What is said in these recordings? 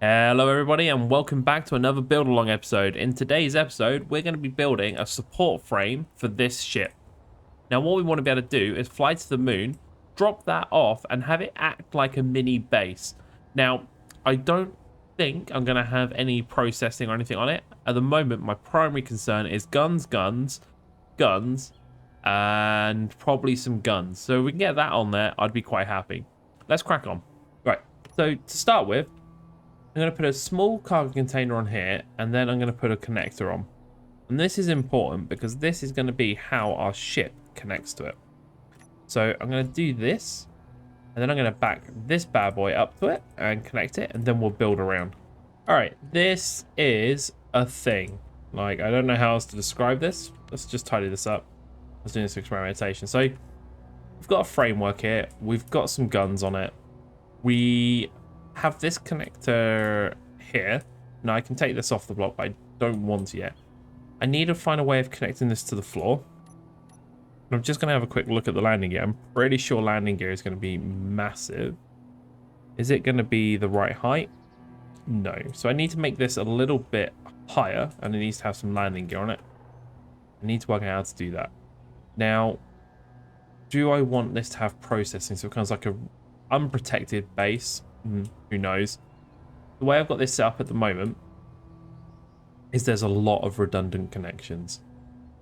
Hello everybody and welcome back to another build along episode. In today's episode, we're going to be building a support frame for this ship. Now what we want to be able to do is fly to the moon, drop that off and have it act like a mini base. Now, I don't think I'm going to have any processing or anything on it. At the moment, my primary concern is guns, and probably some guns. So if we can get that on there, I'd be quite happy. Let's crack on. Right, so to start with, I'm going to put a small cargo container on here, and then I'm going to put a connector on. And this is important because this is going to be how our ship connects to it. So I'm going to do this, and then I'm going to back this bad boy up to it and connect it, and then we'll build around. All right, this is a thing. Like, I don't know how else to describe this. Let's just tidy this up. I was doing this experimentation. So we've got a framework here. We've got some guns on it. We have this connector here. Now I can take this off the block, but I don't want to yet. I need to find a way of connecting this to the floor. And I'm just going to have a quick look at the landing gear. I'm pretty sure landing gear is going to be massive. Is it going to be the right height? No. So I need to make this a little bit higher, and it needs to have some landing gear on it. I need to work out how to do that. Now, do I want this to have processing so it becomes like a unprotected base? Who knows? The way I've got this set up at the moment is there's a lot of redundant connections.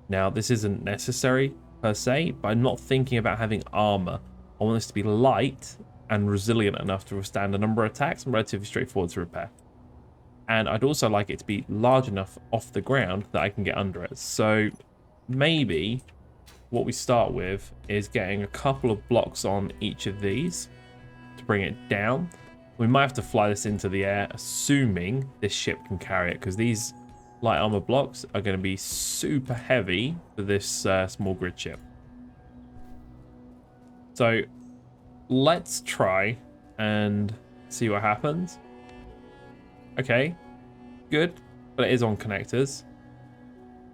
Now, this isn't necessary per se, but I'm not thinking about having armor. I want this to be light and resilient enough to withstand a number of attacks and relatively straightforward to repair. And I'd also like it to be large enough off the ground that I can get under it. So maybe what we start with is getting a couple of blocks on each of these to bring it down. We might have to fly this into the air, assuming this ship can carry it, because these light armor blocks are going to be super heavy for this small grid ship. So let's try and see what happens. Okay, good, but it is on connectors.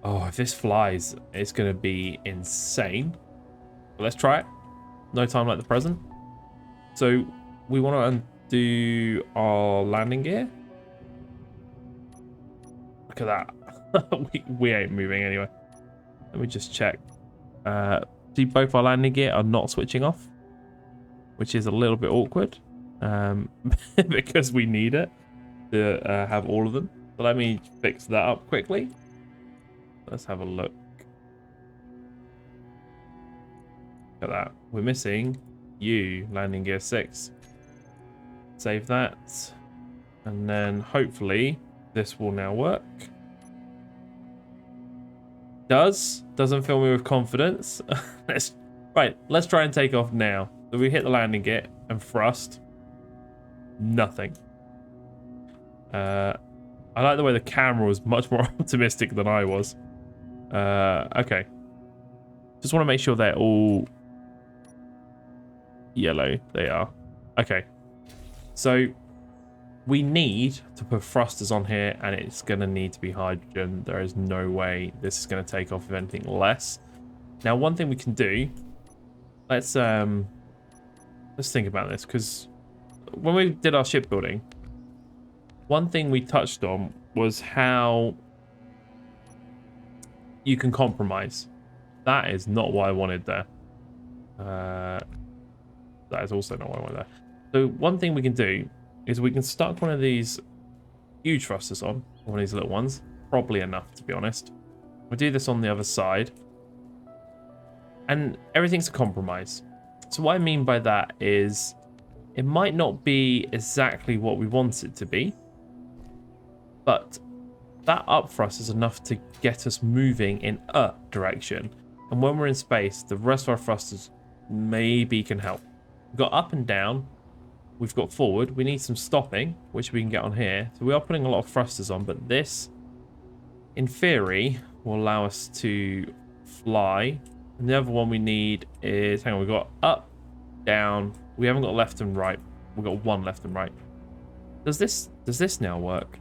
Oh, if this flies, it's going to be insane. But let's try it. No time like the present. So we want to undo our landing gear. Look at that. we ain't moving anyway. Let me just check. See, both our landing gear are not switching off, which is a little bit awkward because we need it to have all of them. So let me fix that up quickly. Let's have a look. Look at that. We're missing landing gear 6. Save that. And then hopefully this will now work. Doesn't fill me with confidence. Let's try and take off now. So we hit the landing gear and thrust. Nothing. I like the way the camera was much more optimistic than I was. Okay. Just want to make sure they're all yellow. They are. Okay. So we need to put thrusters on here, and it's going to need to be hydrogen. There is no way this is going to take off with anything less. Now, one thing we can do, let's think about this, because when we did our shipbuilding, one thing we touched on was how you can compromise. That is not what I wanted there. That is also not what I wanted there. So one thing we can do is we can stuck one of these huge thrusters on, one of these little ones. Probably enough, to be honest. We'll do this on the other side. And everything's a compromise. So what I mean by that is it might not be exactly what we want it to be, but that up thrust is enough to get us moving in a direction. And when we're in space, the rest of our thrusters maybe can help. We've got up and down. We've got forward. We need some stopping, which we can get on here. So we are putting a lot of thrusters on, but this, in theory, will allow us to fly. And the other one we need is, hang on, we've got up, down. We haven't got left and right. We've got one left and right. Does this now work?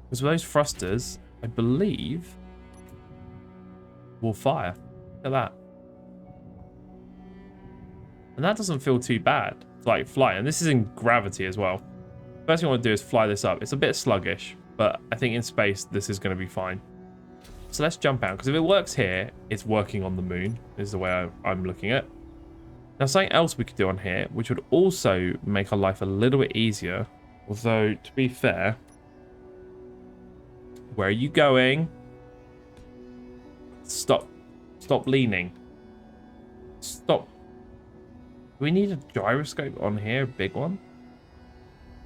Because those thrusters, I believe, will fire. Look at that. And that doesn't feel too bad. It's like flying. And this is in gravity as well. First thing I want to do is fly this up. It's a bit sluggish, but I think in space, this is going to be fine. So let's jump out, because if it works here, it's working on the moon, is the way I'm looking at. Now, something else we could do on here, which would also make our life a little bit easier, although, to be fair, where are you going? Stop. Stop leaning. Stop. Do we need a gyroscope on here? A big one?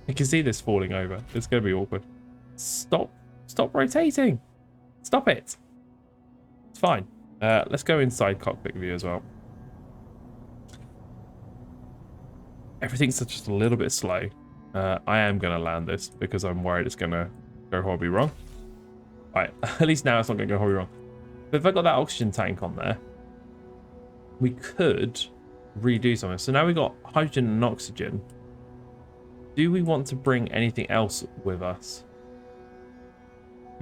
I can see this falling over. It's going to be awkward. Stop. Stop rotating. Stop it. It's fine. Let's go inside cockpit view as well. Everything's just a little bit slow. I am going to land this because I'm worried it's going to go horribly wrong. All right. At least now it's not going to go horribly wrong. But if I got that oxygen tank on there, we could redo something. So now we've got hydrogen and oxygen. Do we want to bring anything else with us?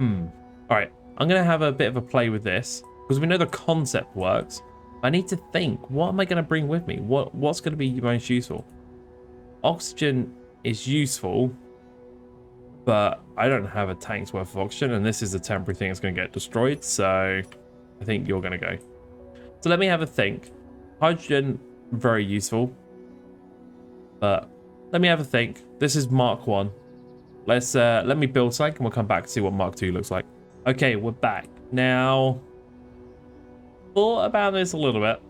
All right. I'm going to have a bit of a play with this because we know the concept works. I need to think, what am I going to bring with me? What's going to be most useful? Oxygen is useful, but I don't have a tank's worth of oxygen, and this is a temporary thing that's going to get destroyed, so I think you're going to go. So let me have a think. Hydrogen, very useful, but let me have a think. This is Mark 1. Let me build something, and we'll come back to see what Mark 2 looks like. Okay, we're back. Now, thought about this a little bit.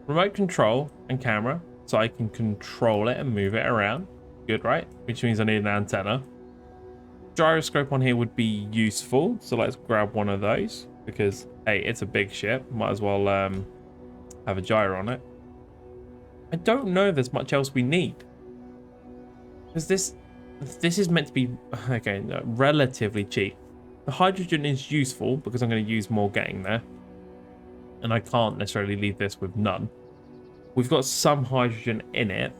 Remote control and camera, so I can control it and move it around. Good, right? Which means I need an antenna. Gyroscope on here would be useful, so let's grab one of those because, hey, it's a big ship. Might as well have a gyro on it. I don't know if there's much else we need because this is meant to be, okay, no, relatively cheap. The hydrogen is useful because I'm going to use more getting there, and I can't necessarily leave this with none. We've got some hydrogen in it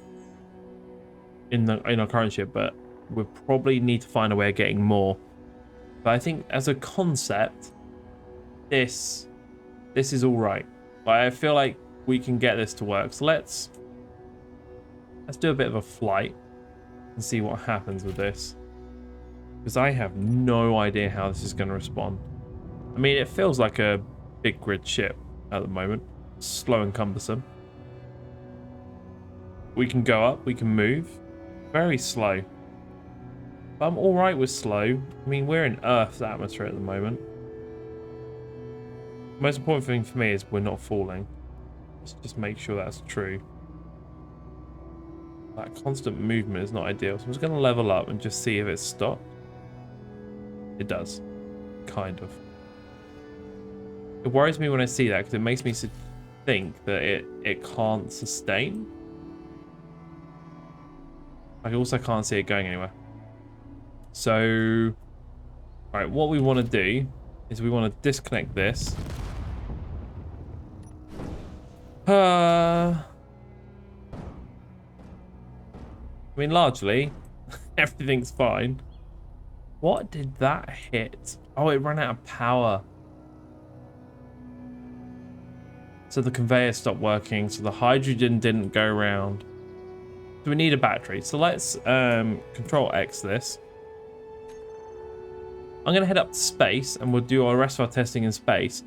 in our current ship, but we probably need to find a way of getting more. But I think as a concept, this is all right. I feel like we can get this to work. So let's do a bit of a flight and see what happens with this, because I have no idea how this is going to respond. I mean, it feels like a big grid ship at the moment, slow and cumbersome. We can go up, we can move, very slow. But I'm all right with slow. I mean, we're in Earth's atmosphere at the moment. The most important thing for me is we're not falling. Let's just make sure that's true. That constant movement is not ideal. So I'm just going to level up and just see if it stopped. It does. Kind of. It worries me when I see that because it makes me think that it can't sustain. I also can't see it going anywhere. So, all right, what we want to do is we want to disconnect this. I mean, largely, everything's fine. What did that hit? Oh, it ran out of power. So the conveyor stopped working, so the hydrogen didn't go around. So we need a battery. So let's Control X this. I'm going to head up to space, and we'll do our rest of our testing in space,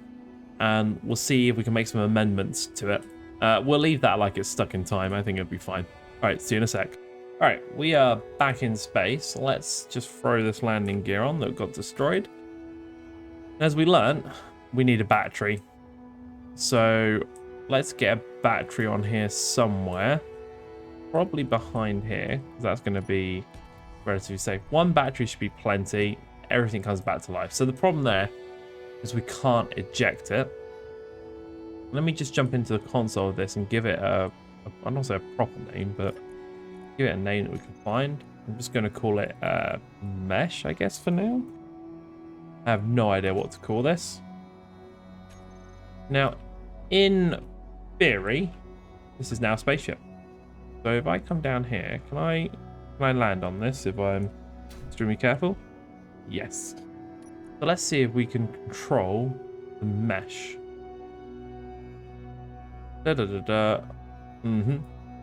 and we'll see if we can make some amendments to it. We'll leave that like it's stuck in time. I think it'll be fine. All right, see you in a sec. All right, we are back in space. Let's just throw this landing gear on that got destroyed. As we learned, we need a battery. So let's get a battery on here somewhere. Probably behind here, because that's going to be relatively safe. One battery should be plenty. Everything comes back to life. So the problem there is we can't eject it. Let me just jump into the console of this and give it I don't want to say a proper name, but give it a name that we can find. I'm just going to call it Mesh, I guess, for now. I have no idea what to call this. Now, in theory, this is now a spaceship. So if I come down here, can I land on this if I'm extremely careful? Yes. So let's see if we can control the mesh.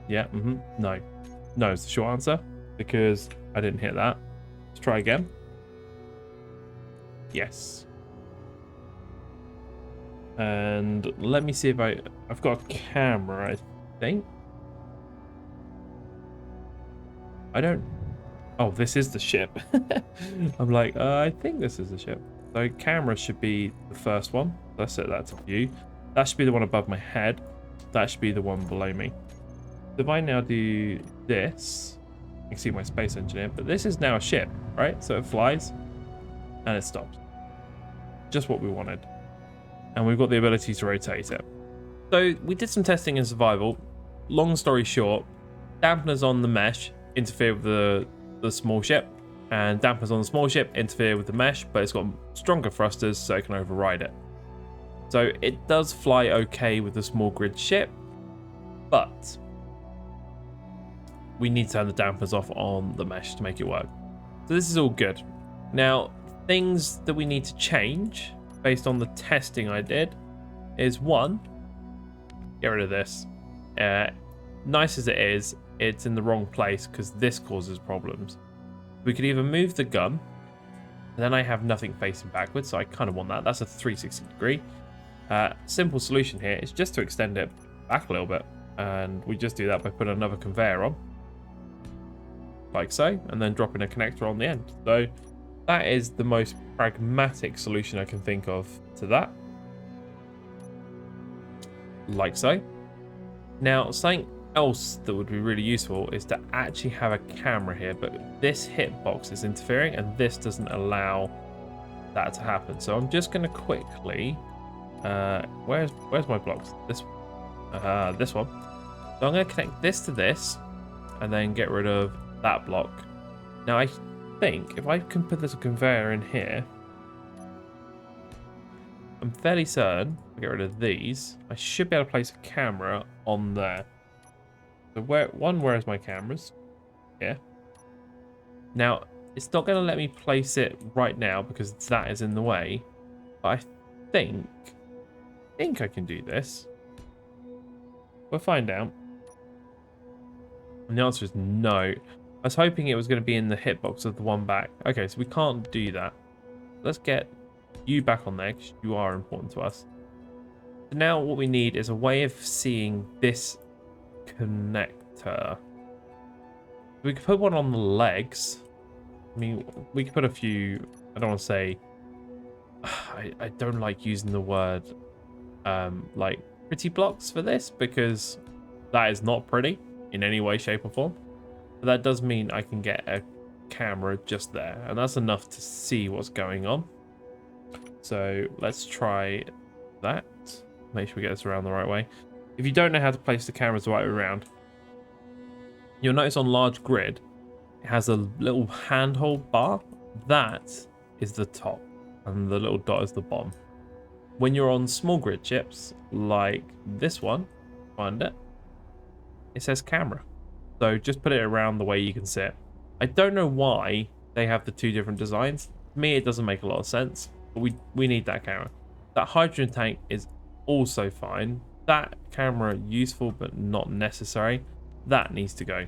Yeah, no. No is the short answer, because I didn't hit that. Let's try again. Yes. And let me see if I've got a camera, I think. I don't... Oh, this is the ship. I'm like, I think this is the ship. So camera should be the first one. Let's set that to view. That should be the one above my head. That should be the one below me. So if I now do this, you can see my space engineer, but this is now a ship, right? So it flies and it stops. Just what we wanted. And we've got the ability to rotate it. So we did some testing in survival. Long story short, dampeners on the mesh interfere with the small ship, and dampers on the small ship interfere with the mesh, but it's got stronger thrusters so it can override it. So it does fly okay with the small grid ship, but we need to turn the dampers off on the mesh to make it work. So this is all good. Now, things that we need to change based on the testing I did is one, get rid of this. Nice as it is, it's in the wrong place because this causes problems. We could either move the gun, and then I have nothing facing backwards, so I kind of want that. That's a 360 degree. Simple solution here is just to extend it back a little bit, and we just do that by putting another conveyor on, like so, and then dropping a connector on the end. So that is the most pragmatic solution I can think of to that, like so. Now, something else that would be really useful is to actually have a camera here, but this hitbox is interfering and this doesn't allow that to happen. So I'm just going to quickly where's my blocks? This one. So I'm going to connect this to this and then get rid of that block. Now I think if I can put this conveyor in here, I'm fairly certain I'll get rid of these. I should be able to place a camera on there. So where's my cameras? Here. Now, it's not going to let me place it right now because that is in the way. But I think I can do this. We'll find out. And the answer is no. I was hoping it was going to be in the hitbox of the one back. Okay, so we can't do that. Let's get you back on there because you are important to us. So now what we need is a way of seeing this connector. We could put one on the legs. I mean, we could put a few. I don't want to say. I don't like using the word like pretty blocks for this because that is not pretty in any way, shape, or form. But that does mean I can get a camera just there, and that's enough to see what's going on. So let's try that. Make sure we get this around the right way. If you don't know how to place the cameras the right way around, you'll notice on large grid, it has a little handhold bar. That is the top, and the little dot is the bottom. When you're on small grid chips, like this one, find it, it says camera. So just put it around the way you can see it. I don't know why they have the two different designs. To me, it doesn't make a lot of sense, but we need that camera. That hydrogen tank is also fine. That camera useful but not necessary. That needs to go.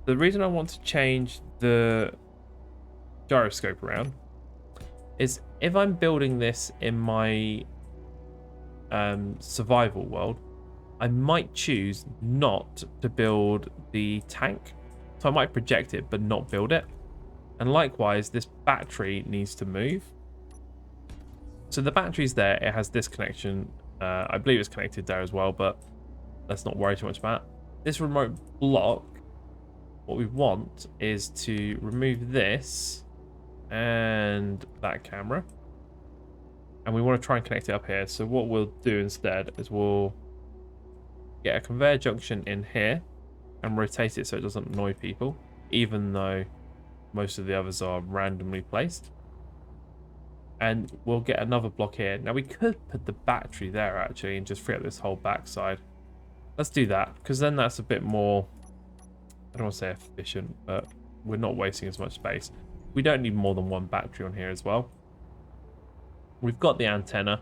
The reason I want to change the gyroscope around is if I'm building this in my survival world, I might choose not to build the tank. So I might project it but not build it. And likewise, this battery needs to move. So the battery's there. It has this connection. I believe it's connected there as well, but let's not worry too much about it. This remote block, what we want is to remove this and that camera. And we want to try and connect it up here. So what we'll do instead is we'll get a conveyor junction in here and rotate it so it doesn't annoy people, even though most of the others are randomly placed. And we'll get another block here. Now we could put the battery there actually and just free up this whole backside. Let's do that because then that's a bit more, I don't want to say efficient, but we're not wasting as much space. We don't need more than one battery on here as well. We've got the antenna.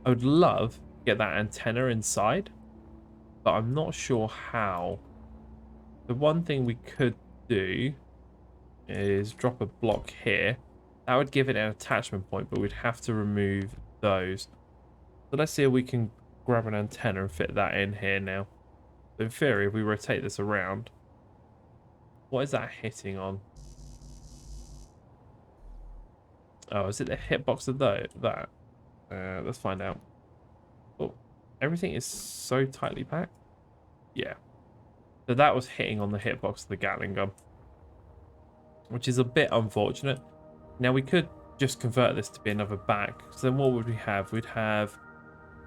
I would love to get that antenna inside, but I'm not sure how. The one thing we could do is drop a block here. That would give it an attachment point, but we'd have to remove those. So let's see if we can grab an antenna and fit that in here now. So in theory, if we rotate this around, what is that hitting on? Oh, is it the hitbox of that? Let's find out. Oh, everything is so tightly packed. Yeah. So that was hitting on the hitbox of the Gatling gun, which is a bit unfortunate. Now we could just convert this to be another back. So then what would we have? We'd have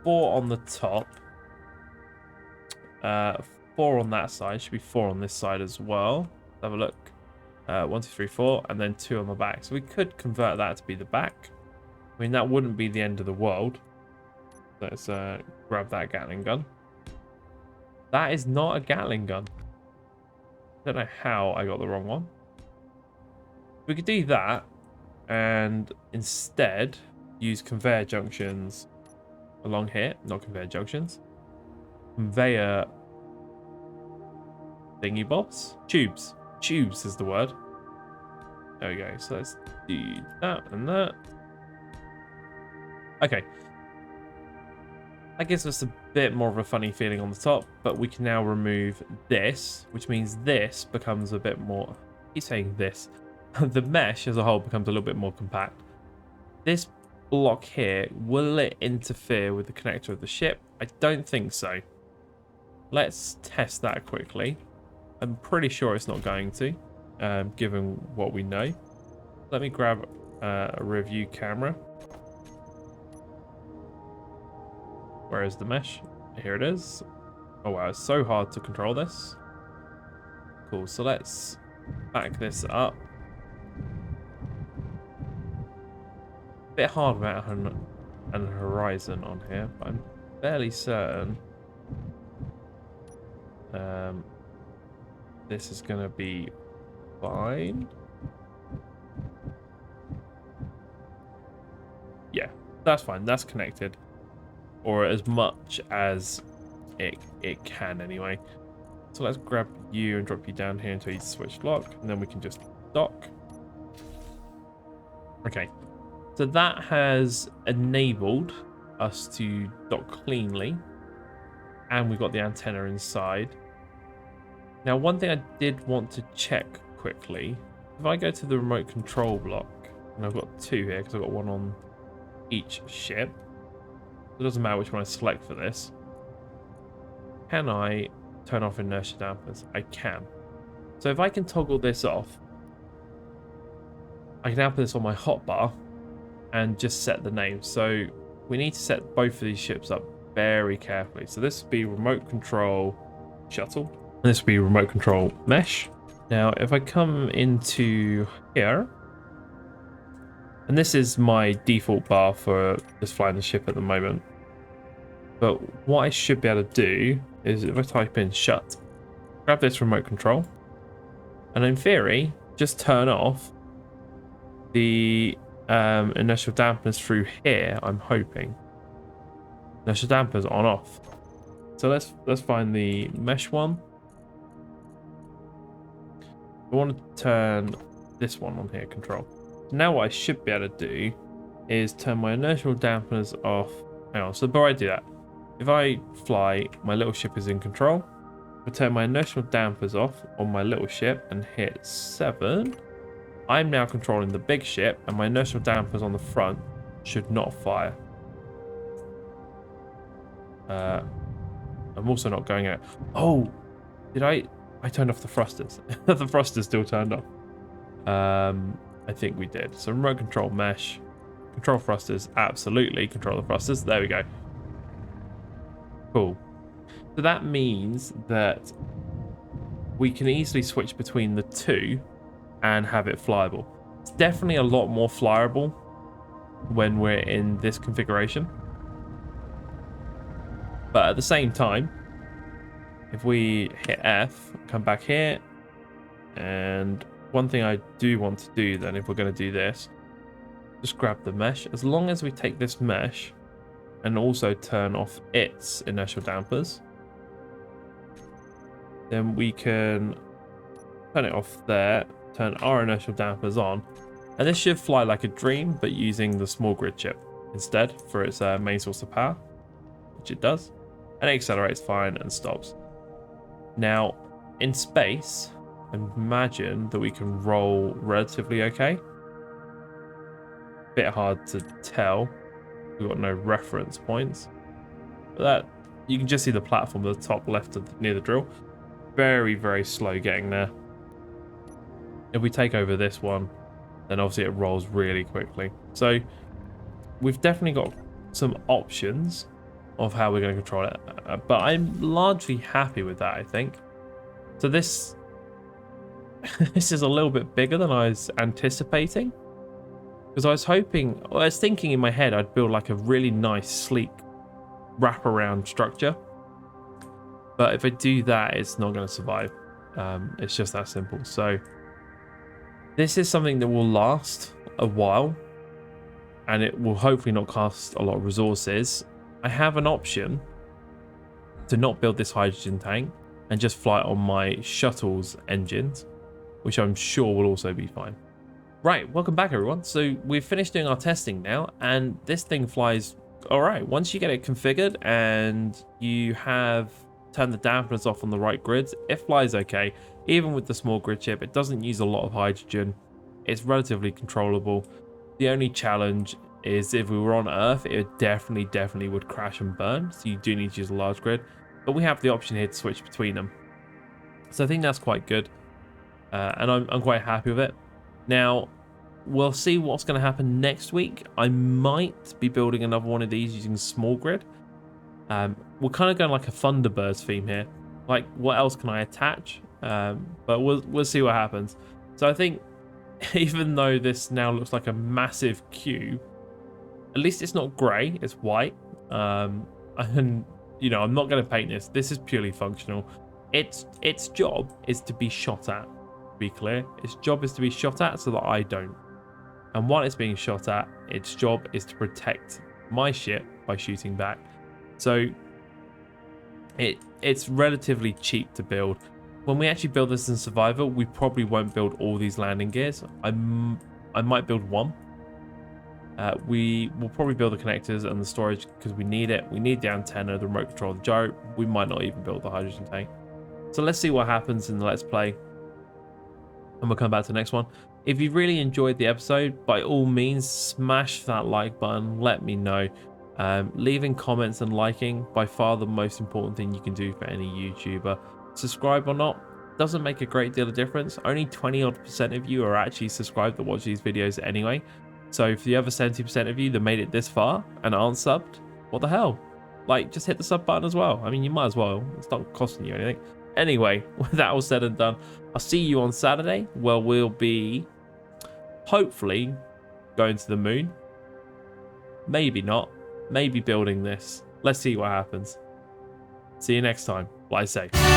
4 on the top. 4 on that side. Should be 4 on this side as well. Let's have a look. 1, 2, 3, 4, and then 2 on the back. So we could convert that to be the back. I mean, that wouldn't be the end of the world. Let's grab that Gatling gun. That is not a Gatling gun. I don't know how I got the wrong one. We could do that and instead use conveyor junctions along here. Not conveyor junctions. Conveyor thingy bobs. Tubes. Tubes is the word. There we go. So let's do that and that. Okay. That gives us a bit more of a funny feeling on the top, but we can now remove this, which means this becomes a bit more... I keep saying this. The mesh as a whole becomes a little bit more compact. This block here, will it interfere with the connector of the ship? I don't think so. Let's test that quickly. I'm pretty sure it's not going to, given what we know. Let me grab a review camera. Where is the mesh? Here it is. Oh wow, it's so hard to control this. Cool, so let's back this up. A bit hard without an horizon on here, but I'm fairly certain this is going to be fine. Yeah, that's fine. That's connected. Or as much as it can anyway. So let's grab you and drop you down here until you switch lock, and then we can just dock. Okay, so that has enabled us to dock cleanly, and we've got the antenna inside. Now, one thing I did want to check quickly, if I go to the remote control block, and I've got 2 here because I've got 1 on each ship. It doesn't matter which one I select for this. Can I turn off inertia dampers? I can. So if I can toggle this off, I can now put this on my hotbar and just set the name. So we need to set both of these ships up very carefully. So this would be remote control shuttle. And this would be remote control mesh. Now, if I come into here, and this is my default bar for just flying the ship at the moment. But what I should be able to do is if I type in shut, grab this remote control, and in theory, just turn off the inertial dampers through here, I'm hoping. Inertial dampers on off. So let's find the mesh one. I want to turn this one on here, control. Now what I should be able to do is turn my inertial dampers off. Hang on, so before I do that, if I fly, my little ship is in control. If I turn my inertial dampers off on my little ship and hit 7, I'm now controlling the big ship, and my inertial dampers on the front should not fire. I'm also not going out. Oh, did I turned off the thrusters. The thrusters still turned off. I think we did. So remote control mesh, control thrusters, absolutely control the thrusters. There we go. Cool. So that means that we can easily switch between the 2 and have it flyable. It's definitely a lot more flyable when we're in this configuration. But at the same time, if we hit F, come back here, and one thing I do want to do then, if we're going to do this, just grab the mesh. As long as we take this mesh and also turn off its inertial dampers, then we can turn it off there, turn our inertial dampers on, and this should fly like a dream, but using the small grid chip instead for its main source of power, which it does, and it accelerates fine and stops. Now, in space, imagine that we can roll relatively okay. Bit hard to tell. We've got no reference points. But that, you can just see the platform at the top left of near the drill. Very, very slow getting there. If we take over this one, then obviously it rolls really quickly. So we've definitely got some options of how we're going to control it. But I'm largely happy with that, I think. So this is a little bit bigger than I was anticipating. Because I was thinking in my head I'd build like a really nice, sleek wraparound structure. But if I do that, it's not going to survive. It's just that simple. So this is something that will last a while, and it will hopefully not cost a lot of resources. I have an option to not build this hydrogen tank and just fly it on my shuttle's engines, which I'm sure will also be fine. Right, welcome back everyone. So we've finished doing our testing now, and this thing flies all right. Once you get it configured and you have turned the dampeners off on the right grids, it flies okay. Even with the small grid chip, it doesn't use a lot of hydrogen. It's relatively controllable. The only challenge is if we were on Earth, it definitely would crash and burn. So you do need to use a large grid, but we have the option here to switch between them. So I think that's quite good, and I'm quite happy with it. Now, we'll see what's going to happen next week. I might be building another one of these using small grid. We're kind of going like a Thunderbirds theme here. Like, what else can I attach? But we'll see what happens. So I think even though this now looks like a massive cube, at least it's not grey, it's white. And you know, I'm not going to paint this. This is purely functional. Its job is to be shot at. To be clear, its job is to be shot at so that I don't. And while it's being shot at, its job is to protect my ship by shooting back. So it's relatively cheap to build. When we actually build this in survival, we probably won't build all these landing gears. I might build one. We will probably build the connectors and the storage because we need it. We need the antenna, the remote control, the gyro. We might not even build the hydrogen tank. So let's see what happens in the Let's Play. And we'll come back to the next one. If you really enjoyed the episode, by all means, smash that like button. Let me know. Leaving comments and liking, by far the most important thing you can do for any YouTuber. Subscribe or not, doesn't make a great deal of difference. Only 20% of you are actually subscribed that watch these videos anyway. So for the other 70% of you that made it this far and aren't subbed, what the hell? Like, just hit the sub button as well. I mean, you might as well. It's not costing you anything. Anyway, with that all said and done, I'll see you on Saturday, where we'll be hopefully going to the moon. Maybe not. Maybe building this. Let's see what happens. See you next time. Fly safe.